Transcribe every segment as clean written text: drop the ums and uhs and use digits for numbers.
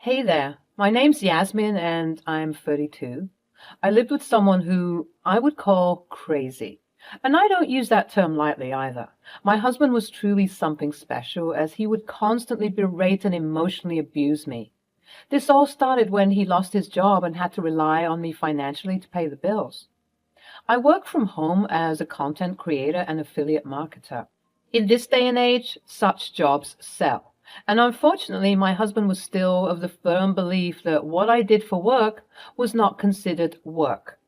Hey there, my name's Yasmin and I'm 32. I lived with someone who I would call crazy. And I don't use that term lightly either. My husband was truly something special as he would constantly berate and emotionally abuse me. This all started when he lost his job and had to rely on me financially to pay the bills. I work from home as a content creator and affiliate marketer. In this day and age, such jobs sell. And unfortunately, my husband was still of the firm belief that what I did for work was not considered work.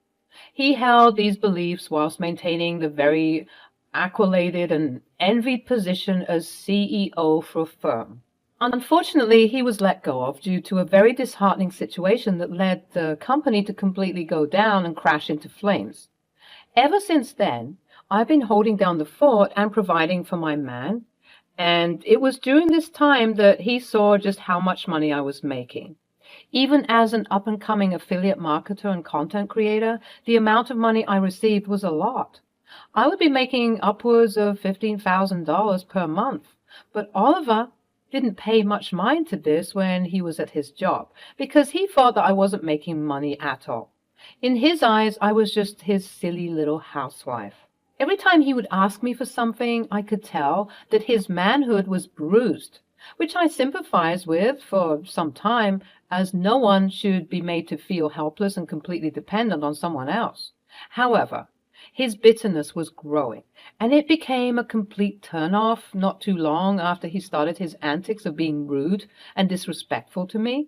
He held these beliefs whilst maintaining the very accoladed and envied position as CEO for a firm. Unfortunately, he was let go of due to a very disheartening situation that led the company to completely go down and crash into flames. Ever since then, I've been holding down the fort and providing for my man, and it was during this time that he saw just how much money I was making. Even as an up-and-coming affiliate marketer and content creator, the amount of money I received was a lot. I would be making upwards of $15,000 per month, but Oliver didn't pay much mind to this when he was at his job, because he thought that I wasn't making money at all. In his eyes, I was just his silly little housewife. Every time he would ask me for something, I could tell that his manhood was bruised, which I sympathized with for some time, as no one should be made to feel helpless and completely dependent on someone else. However, his bitterness was growing, and it became a complete turn-off not too long after he started his antics of being rude and disrespectful to me.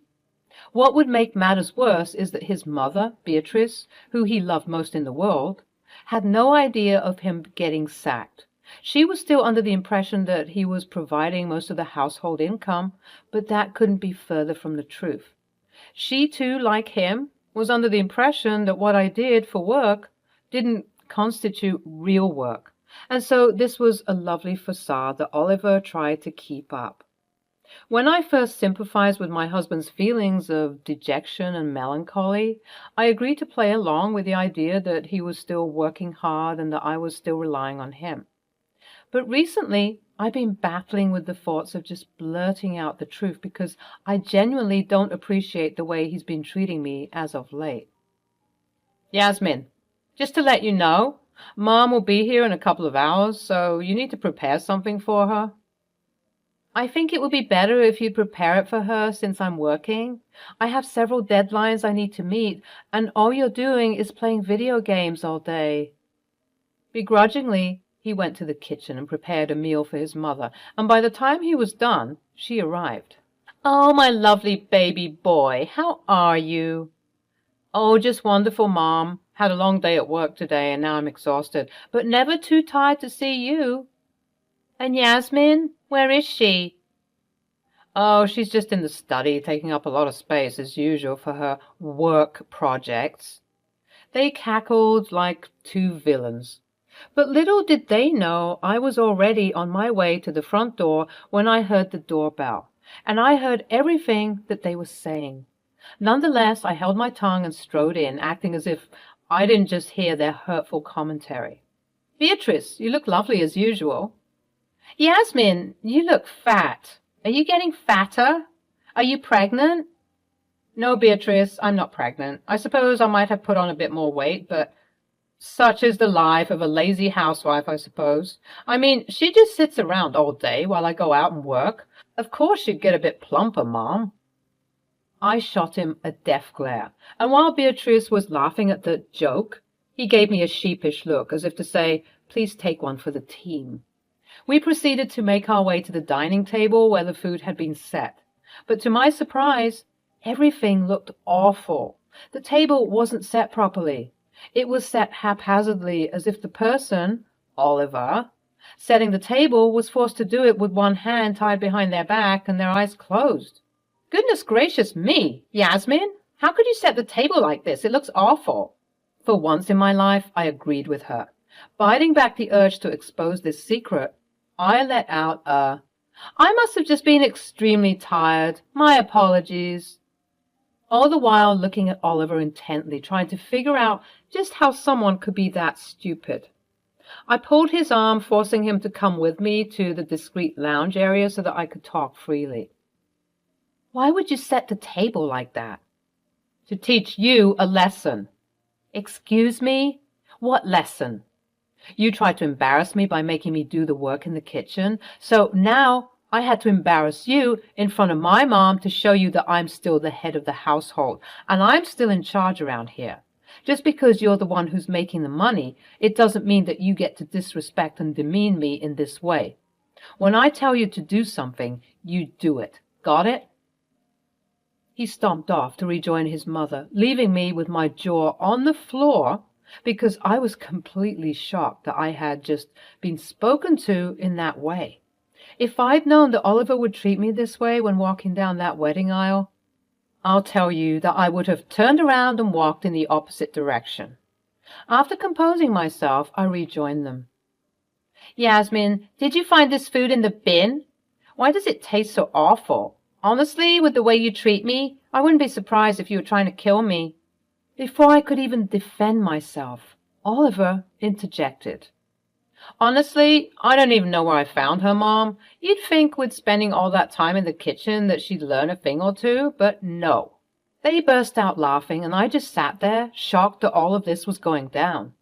What would make matters worse is that his mother, Beatrice, who he loved most in the world, had no idea of him getting sacked. She was still under the impression that he was providing most of the household income, but that couldn't be further from the truth. She too, like him, was under the impression that what I did for work didn't constitute real work, and so this was a lovely facade that Oliver tried to keep up. When I first sympathized with my husband's feelings of dejection and melancholy, I agreed to play along with the idea that he was still working hard and that I was still relying on him. But recently, I've been battling with the thoughts of just blurting out the truth because I genuinely don't appreciate the way he's been treating me as of late. Yasmin, just to let you know, Mom will be here in a couple of hours, so you need to prepare something for her. I think it would be better if you'd prepare it for her since I'm working. I have several deadlines I need to meet, and all you're doing is playing video games all day. Begrudgingly, he went to the kitchen and prepared a meal for his mother, and by the time he was done, she arrived. "Oh, my lovely baby boy, how are you?" "Oh, just wonderful, Mom. Had a long day at work today, and now I'm exhausted, but never too tired to see you." "And Yasmin, where is she?" "Oh, she's just in the study, taking up a lot of space, as usual, for her work projects." They cackled like two villains. But little did they know I was already on my way to the front door when I heard the doorbell, and I heard everything that they were saying. Nonetheless, I held my tongue and strode in, acting as if I didn't just hear their hurtful commentary. "Beatrice, you look lovely as usual." "Yasmin, you look fat. Are you getting fatter? Are you pregnant?" "No, Beatrice, I'm not pregnant. I suppose I might have put on a bit more weight, but such is the life of a lazy housewife, I suppose. I mean, she just sits around all day while I go out and work. Of course she'd get a bit plumper, Mom." I shot him a death glare, and while Beatrice was laughing at the joke, he gave me a sheepish look, as if to say, "Please take one for the team." We proceeded to make our way to the dining table where the food had been set. But to my surprise, everything looked awful. The table wasn't set properly. It was set haphazardly, as if the person, Oliver, setting the table was forced to do it with one hand tied behind their back and their eyes closed. "Goodness gracious me, Yasmin, how could you set the table like this? It looks awful." For once in my life, I agreed with her. Biting back the urge to expose this secret, I let out a, "I must have just been extremely tired. My apologies." All the while looking at Oliver intently, trying to figure out just how someone could be that stupid. I pulled his arm, forcing him to come with me to the discreet lounge area so that I could talk freely. Why would you set the table like that? To teach you a lesson. Excuse me? What lesson? You tried to embarrass me by making me do the work in the kitchen, so now I had to embarrass you in front of my mom to show you that I'm still the head of the household, and I'm still in charge around here. Just because you're the one who's making the money, it doesn't mean that you get to disrespect and demean me in this way. When I tell you to do something, you do it. Got it? He stomped off to rejoin his mother, leaving me with my jaw on the floor because I was completely shocked that I had just been spoken to in that way. If I'd known that Oliver would treat me this way when walking down that wedding aisle, I'll tell you that I would have turned around and walked in the opposite direction. After composing myself, I rejoined them. Yasmin, did you find this food in the bin? Why does it taste so awful? Honestly, with the way you treat me, I wouldn't be surprised if you were trying to kill me. Before I could even defend myself, Oliver interjected. Honestly, I don't even know where I found her, Mom. You'd think with spending all that time in the kitchen that she'd learn a thing or two, but no. They burst out laughing, and I just sat there, shocked that all of this was going down.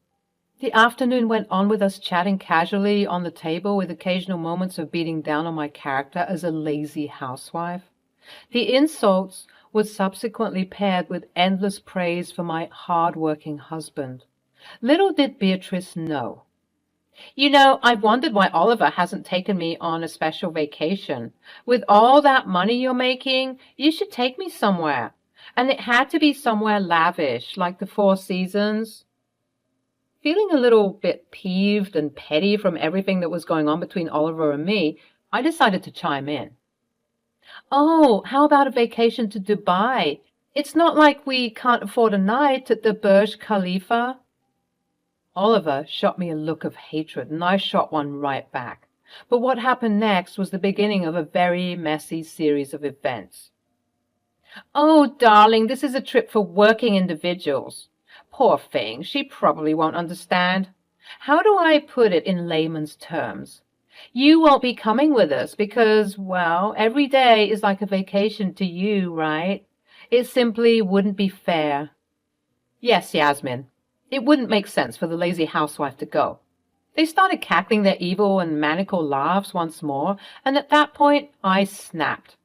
The afternoon went on with us chatting casually on the table with occasional moments of beating down on my character as a lazy housewife. The insults were subsequently paired with endless praise for my hard-working husband. Little did Beatrice know. You know, I've wondered why Oliver hasn't taken me on a special vacation. With all that money you're making, you should take me somewhere. And it had to be somewhere lavish, like the Four Seasons. Feeling a little bit peeved and petty from everything that was going on between Oliver and me, I decided to chime in. Oh, how about a vacation to Dubai? It's not like we can't afford a night at the Burj Khalifa. Oliver shot me a look of hatred, and I shot one right back. But what happened next was the beginning of a very messy series of events. Oh, darling, this is a trip for working individuals. Poor thing, she probably won't understand. How do I put it in layman's terms? You won't be coming with us because, well, every day is like a vacation to you, right? It simply wouldn't be fair. Yes, Yasmin, it wouldn't make sense for the lazy housewife to go. They started cackling their evil and maniacal laughs once more, and at that point I snapped.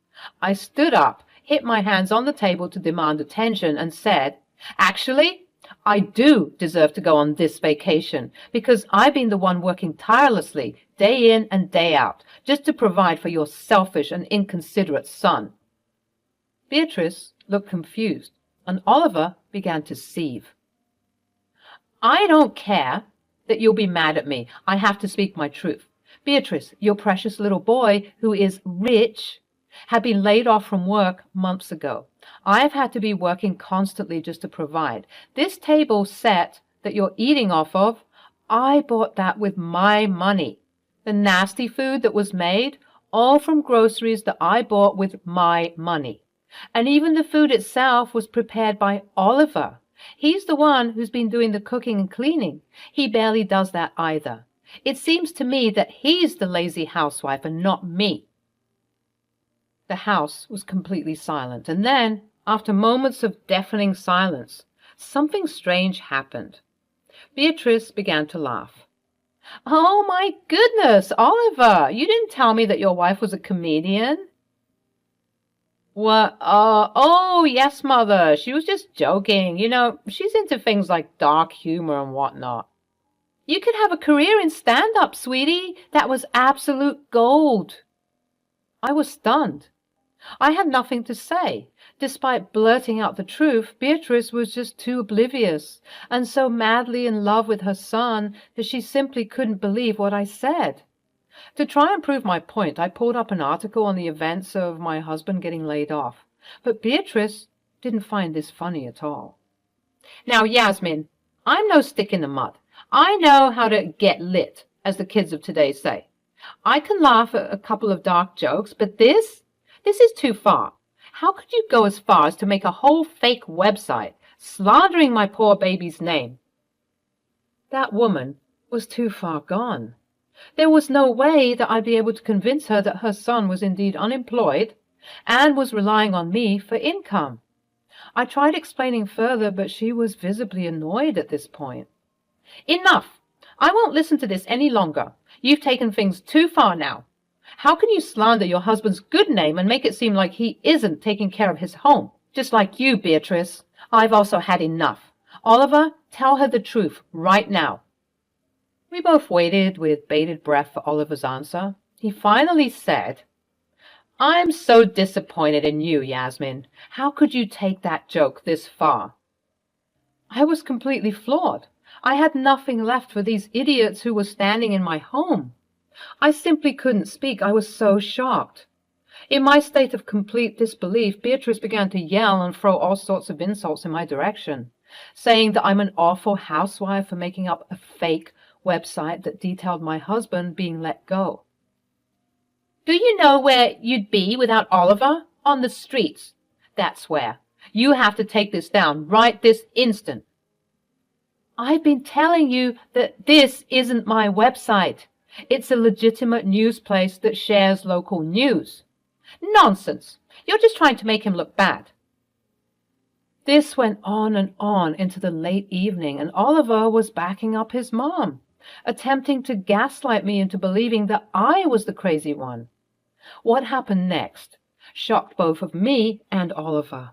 I stood up, hit my hands on the table to demand attention, and said, Actually, I do deserve to go on this vacation because I've been the one working tirelessly, day in and day out, just to provide for your selfish and inconsiderate son. Beatrice looked confused, and Oliver began to seethe. I don't care that you'll be mad at me. I have to speak my truth. Beatrice, your precious little boy, who is rich, had been laid off from work months ago. I've had to be working constantly just to provide. This table set that you're eating off of, I bought that with my money. The nasty food that was made, all from groceries that I bought with my money. And even the food itself was prepared by Oliver. He's the one who's been doing the cooking and cleaning. He barely does that either. It seems to me that he's the lazy housewife and not me. The house was completely silent, and then, after moments of deafening silence, something strange happened. Beatrice began to laugh. Oh, my goodness, Oliver, you didn't tell me that your wife was a comedian. What? Oh, yes, Mother, she was just joking. You know, she's into things like dark humor and whatnot. You could have a career in stand-up, sweetie. That was absolute gold. I was stunned. I had nothing to say. Despite blurting out the truth, Beatrice was just too oblivious and so madly in love with her son that she simply couldn't believe what I said. To try and prove my point, I pulled up an article on the events of my husband getting laid off. But Beatrice didn't find this funny at all. Now, Yasmin, I'm no stick in the mud. I know how to get lit, as the kids of today say. I can laugh at a couple of dark jokes, but this is too far. How could you go as far as to make a whole fake website, slandering my poor baby's name? That woman was too far gone. There was no way that I'd be able to convince her that her son was indeed unemployed, and was relying on me for income. I tried explaining further, but she was visibly annoyed at this point. Enough! I won't listen to this any longer. You've taken things too far now. How can you slander your husband's good name and make it seem like he isn't taking care of his home? Just like you, Beatrice. I've also had enough. Oliver, tell her the truth right now. We both waited with bated breath for Oliver's answer. He finally said, I'm so disappointed in you, Yasmin. How could you take that joke this far? I was completely floored. I had nothing left for these idiots who were standing in my home. I simply couldn't speak. I was so shocked. In my state of complete disbelief, Beatrice began to yell and throw all sorts of insults in my direction, saying that I'm an awful housewife for making up a fake website that detailed my husband being let go. Do you know where you'd be without Oliver? On the streets. That's where. You have to take this down right this instant. I've been telling you that this isn't my website. It's a legitimate news place that shares local news. Nonsense. You're just trying to make him look bad. This went on and on into the late evening, and Oliver was backing up his mom, attempting to gaslight me into believing that I was the crazy one. What happened next shocked both of me and Oliver.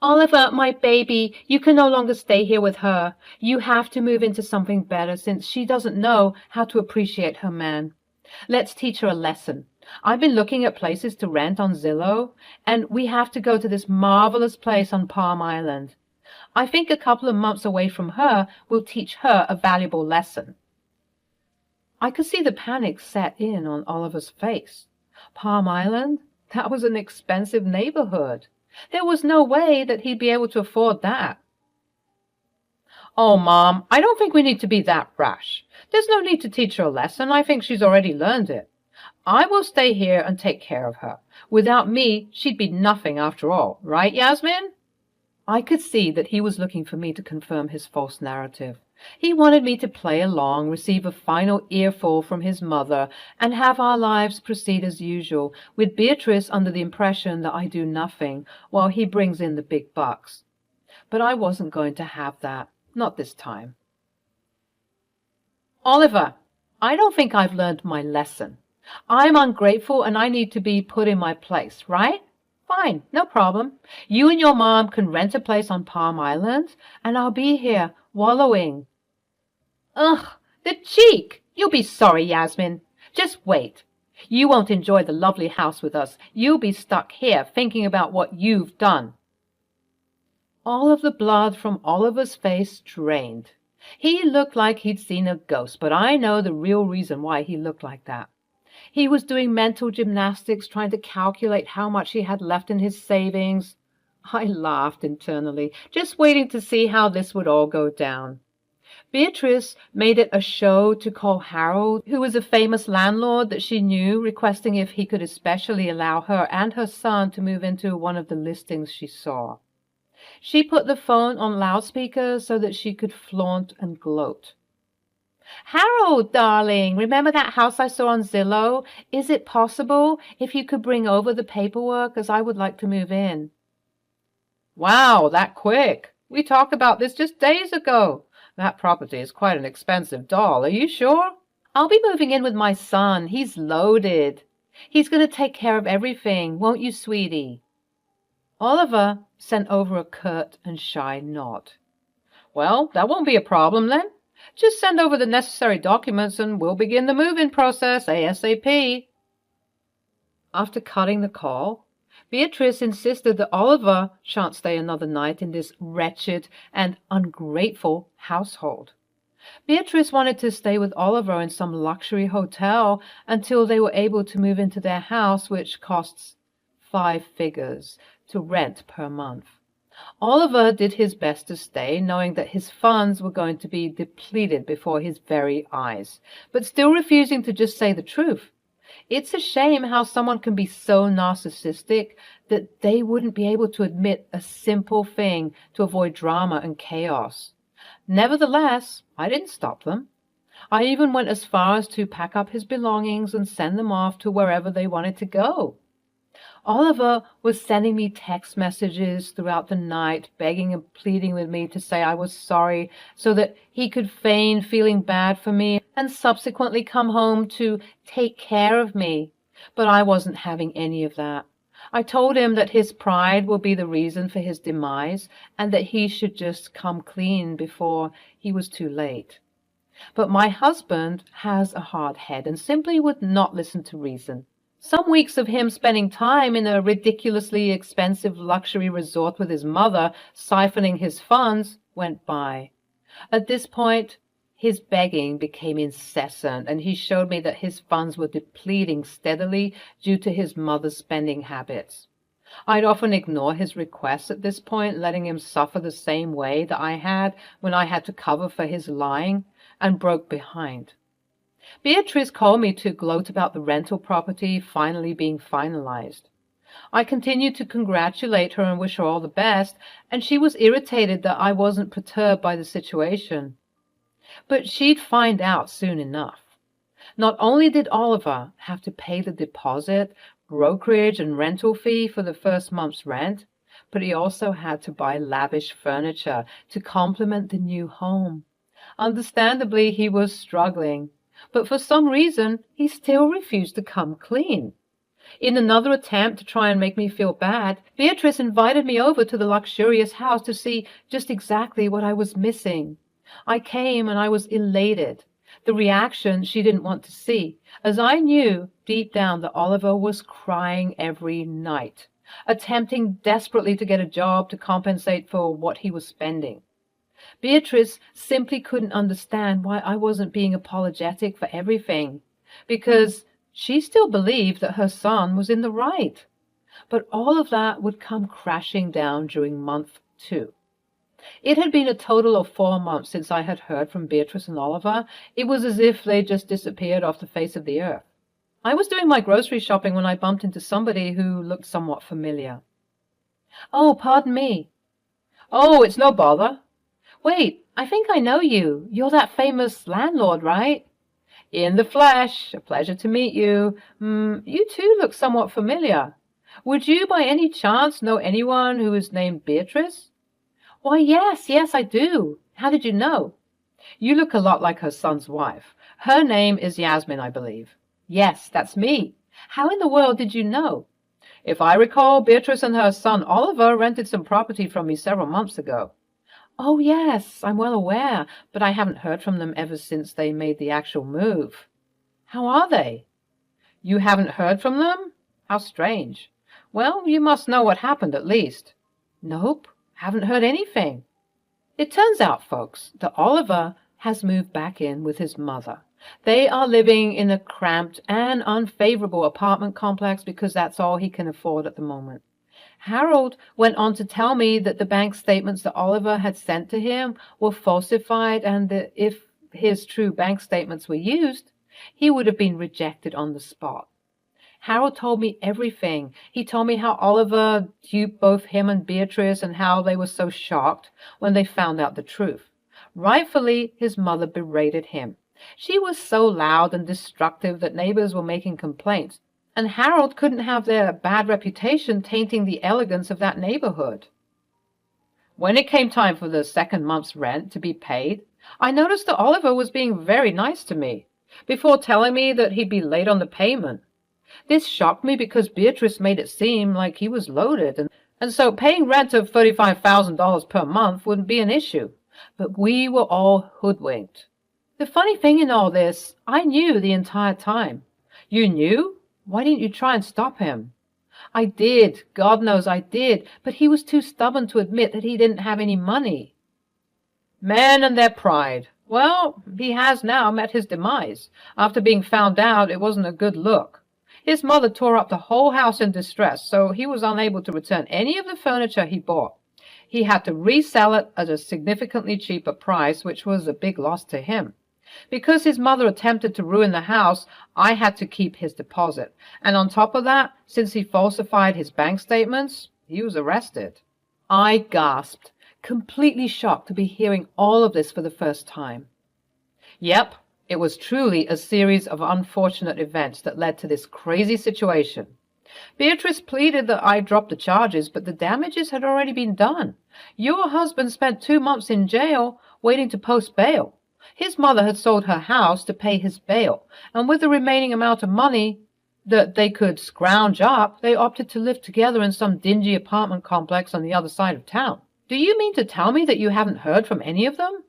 Oliver, my baby, you can no longer stay here with her. You have to move into something better since she doesn't know how to appreciate her man. Let's teach her a lesson. I've been looking at places to rent on Zillow, and we have to go to this marvelous place on Palm Island. I think a couple of months away from her will teach her a valuable lesson. I could see the panic set in on Oliver's face. Palm Island? That was an expensive neighborhood. There was no way that he'd be able to afford that. Oh, Mom, I don't think we need to be that rash. There's no need to teach her a lesson. I think she's already learned it. I will stay here and take care of her. Without me, she'd be nothing after all. Right, Yasmin? I could see that he was looking for me to confirm his false narrative. He wanted me to play along, receive a final earful from his mother, and have our lives proceed as usual, with Beatrice under the impression that I do nothing while he brings in the big bucks. But I wasn't going to have that. Not this time. Oliver, I don't think I've learned my lesson. I'm ungrateful and I need to be put in my place, right? Fine, no problem. You and your mom can rent a place on Palm Island, and I'll be here, wallowing. Ugh, the cheek! You'll be sorry, Yasmin. Just wait. You won't enjoy the lovely house with us. You'll be stuck here thinking about what you've done. All of the blood from Oliver's face drained. He looked like he'd seen a ghost, but I know the real reason why he looked like that. He was doing mental gymnastics, trying to calculate how much he had left in his savings. I laughed internally, just waiting to see how this would all go down. Beatrice made it a show to call Harold, who was a famous landlord that she knew, requesting if he could especially allow her and her son to move into one of the listings she saw. She put the phone on loudspeaker so that she could flaunt and gloat. Harold, darling, remember that house I saw on Zillow? Is it possible if you could bring over the paperwork, as I would like to move in? Wow, that quick. We talked about this just days ago. That property is quite an expensive doll. Are you sure? I'll be moving in with my son. He's loaded. He's going to take care of everything, won't you, sweetie? Oliver sent over a curt and shy nod. Well, that won't be a problem then. Just send over the necessary documents and we'll begin the move-in process ASAP. After cutting the call, Beatrice insisted that Oliver shan't stay another night in this wretched and ungrateful household. Beatrice wanted to stay with Oliver in some luxury hotel until they were able to move into their house, which costs 5 figures to rent per month. Oliver did his best to stay, knowing that his funds were going to be depleted before his very eyes, but still refusing to just say the truth. It's a shame how someone can be so narcissistic that they wouldn't be able to admit a simple thing to avoid drama and chaos. Nevertheless, I didn't stop them. I even went as far as to pack up his belongings and send them off to wherever they wanted to go. Oliver was sending me text messages throughout the night, begging and pleading with me to say I was sorry so that he could feign feeling bad for me and subsequently come home to take care of me. But I wasn't having any of that. I told him that his pride will be the reason for his demise and that he should just come clean before he was too late. But my husband has a hard head and simply would not listen to reason. Some weeks of him spending time in a ridiculously expensive luxury resort with his mother, siphoning his funds, went by. At this point, his begging became incessant, and he showed me that his funds were depleting steadily due to his mother's spending habits. I'd often ignore his requests at this point, letting him suffer the same way that I had when I had to cover for his lying, and broke behind. Beatrice called me to gloat about the rental property finally being finalized. I continued to congratulate her and wish her all the best, and she was irritated that I wasn't perturbed by the situation. But she'd find out soon enough. Not only did Oliver have to pay the deposit, brokerage, and rental fee for the first month's rent, but he also had to buy lavish furniture to complement the new home. Understandably, he was struggling, but for some reason, he still refused to come clean. In another attempt to try and make me feel bad, Beatrice invited me over to the luxurious house to see just exactly what I was missing. I came and I was elated, the reaction she didn't want to see, as I knew deep down that Oliver was crying every night, attempting desperately to get a job to compensate for what he was spending. Beatrice simply couldn't understand why I wasn't being apologetic for everything, because she still believed that her son was in the right. But all of that would come crashing down during month 2. It had been a total of 4 months since I had heard from Beatrice and Oliver. It was as if they just disappeared off the face of the earth. I was doing my grocery shopping when I bumped into somebody who looked somewhat familiar. "Oh, pardon me." "Oh, it's no bother." "Wait, I think I know you. You're that famous landlord, right?" "In the flesh. A pleasure to meet you. You too look somewhat familiar. Would you by any chance know anyone who is named Beatrice?" "Why, yes, I do. How did you know?" "You look a lot like her son's wife. Her name is Yasmin, I believe." "Yes, that's me. How in the world did you know?" "If I recall, Beatrice and her son Oliver rented some property from me several months ago." "Oh, yes, I'm well aware, but I haven't heard from them ever since they made the actual move." "How are they?" "You haven't heard from them? How strange. Well, you must know what happened at least." "Nope, haven't heard anything." It turns out, folks, that Oliver has moved back in with his mother. They are living in a cramped and unfavorable apartment complex because that's all he can afford at the moment. Harold went on to tell me that the bank statements that Oliver had sent to him were falsified and that if his true bank statements were used, he would have been rejected on the spot. Harold told me everything. He told me how Oliver duped both him and Beatrice and how they were so shocked when they found out the truth. Rightfully, his mother berated him. She was so loud and destructive that neighbors were making complaints, and Harold couldn't have their bad reputation tainting the elegance of that neighborhood. When it came time for the second month's rent to be paid, I noticed that Oliver was being very nice to me, before telling me that he'd be late on the payment. This shocked me because Beatrice made it seem like he was loaded, and so paying rent of $35,000 per month wouldn't be an issue. But we were all hoodwinked. The funny thing in all this, I knew the entire time. You knew? Why didn't you try and stop him? I did. God knows I did. But he was too stubborn to admit that he didn't have any money. Men and their pride. Well, he has now met his demise, after being found out it wasn't a good look. His mother tore up the whole house in distress, so he was unable to return any of the furniture he bought. He had to resell it at a significantly cheaper price, which was a big loss to him. Because his mother attempted to ruin the house, I had to keep his deposit. And on top of that, since he falsified his bank statements, he was arrested. I gasped, completely shocked to be hearing all of this for the first time. Yep, it was truly a series of unfortunate events that led to this crazy situation. Beatrice pleaded that I drop the charges, but the damages had already been done. Your husband spent 2 months in jail waiting to post bail. His mother had sold her house to pay his bail, and with the remaining amount of money that they could scrounge up, they opted to live together in some dingy apartment complex on the other side of town. Do you mean to tell me that you haven't heard from any of them?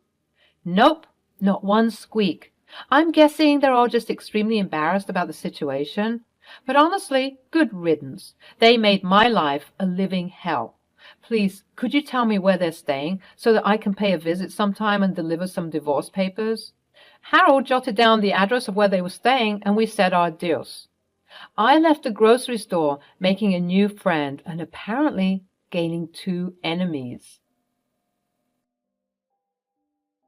Nope, not one squeak. I'm guessing they're all just extremely embarrassed about the situation. But honestly, good riddance. They made my life a living hell. Please, could you tell me where they're staying so that I can pay a visit sometime and deliver some divorce papers? Harold jotted down the address of where they were staying, and we said our adios. I left the grocery store making a new friend and apparently gaining 2 enemies.